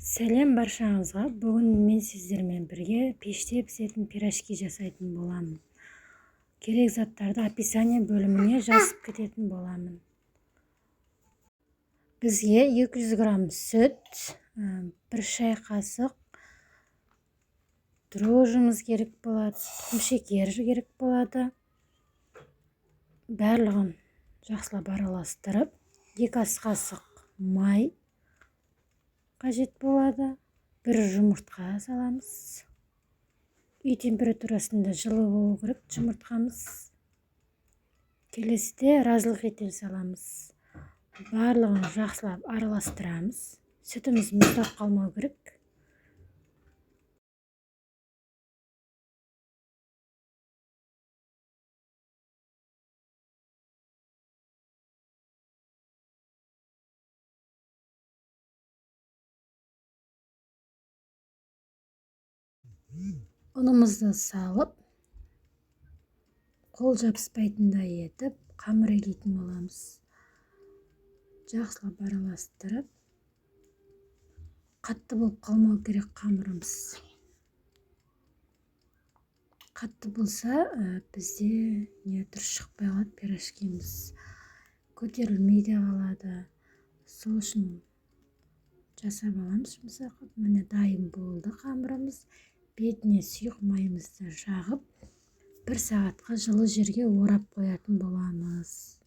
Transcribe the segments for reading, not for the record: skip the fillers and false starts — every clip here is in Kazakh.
Сәлем баршаңызға. Бүгін мен сіздермен бірге пеште пісетін пирожки жасайтын боламын. Керек заттарды описание бөліміне жазып кететін боламын. Бізге 200 грамм сүт, 1 шай қасық дрожжіміз керек болады, шекер керек болады. Барлығын жақсылап араластырып, 2 ас қасық май қажет болады. 1 жұмыртқа саламыз. Үй температурасында жылы болу керек жұмыртқамыз. Келесіде разлық етел саламыз. Барлығын жақсылап араластырамыз. Сүтіміз мұздап қалмау керек. Ұнымызды салып, қол жабыспайтындай етіп, қамыр егетін боламыз. Жақсылап араластырып, қатты болып қалмау керек қамырымыз. Қатты болса, бізде дұрыс шықпай қалады пирожкиміз. Көтерілмей де қалады. Сол үшін жасап аламыз жұмсақ. Міне дайын болды қамырымыз. Бетіне сұйық майымызды жағып, 1 сағатқа жылы жерге орап қоятын боламыз.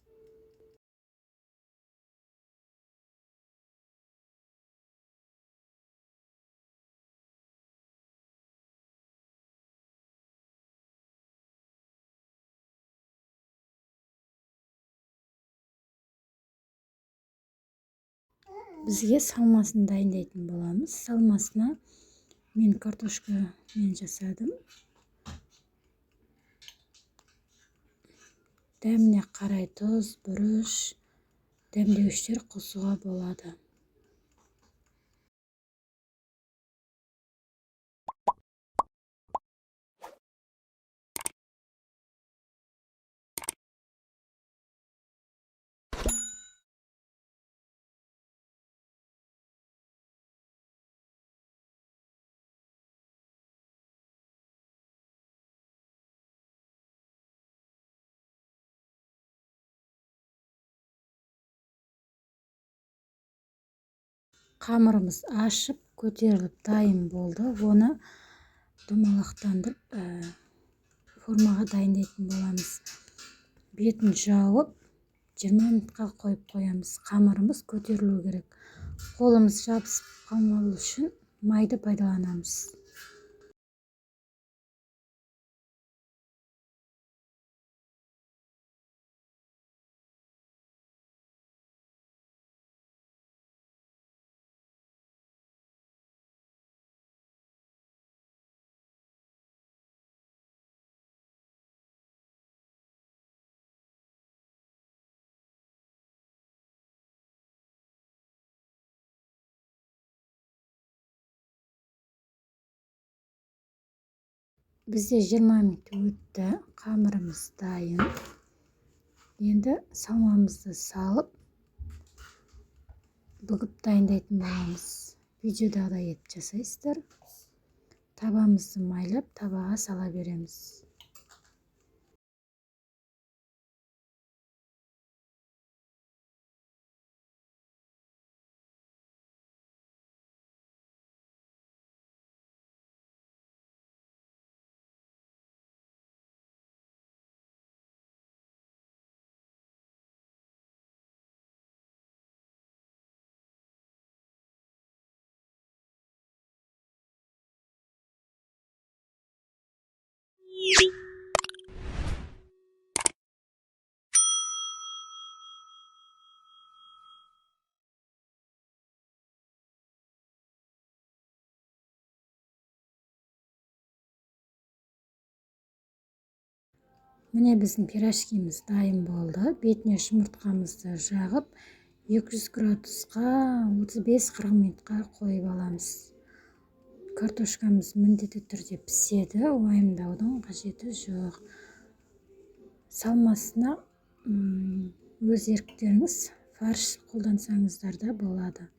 Бізге салмасын дайындайтын боламыз. Салмасына мен картошка жасадым. Дәміне қарай тұз, бұрыш, дәмдеуіштер қосуға болады. Қамырымыз ашып, көтеріліп дайын болды. Оны домалақтандырып, формаға дайындайтын боламыз. Бетін жауып, 20 минутқа қойып қоямыз. Қамырымыз көтерілу керек. Қолымыз жабысып қалмау үшін майды пайдаланамыз. Бізде 20 минут өтті. Қамырымыз дайын. Енді салмамызды салып, бүгіп дайындайтын боламыз. Видеодағыдай етіп жасайсыздар. Табамызды майлап, табаға сала береміз. Міне біздің пирожкиміз дайын болды. Бетіне жұмыртқамызды жағып, 200 градусқа 35-40 минутқа қойып аламыз. Картошкамыз міндетті түрде піседі, уайымдаудың қажеті жоқ. Салмасына өз еріктеріңіз фарш қолдансаңыздар да болады.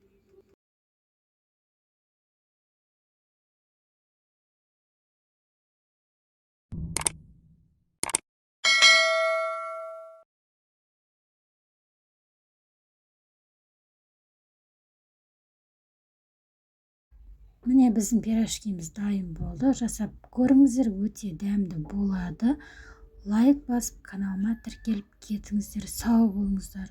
міне біздің пирожкиміз дайын болды. Жасап көріңіздер, өте дәмді болады. Лайк басып, каналыма тіркеліп кетіңіздер. Сау болыңыздар.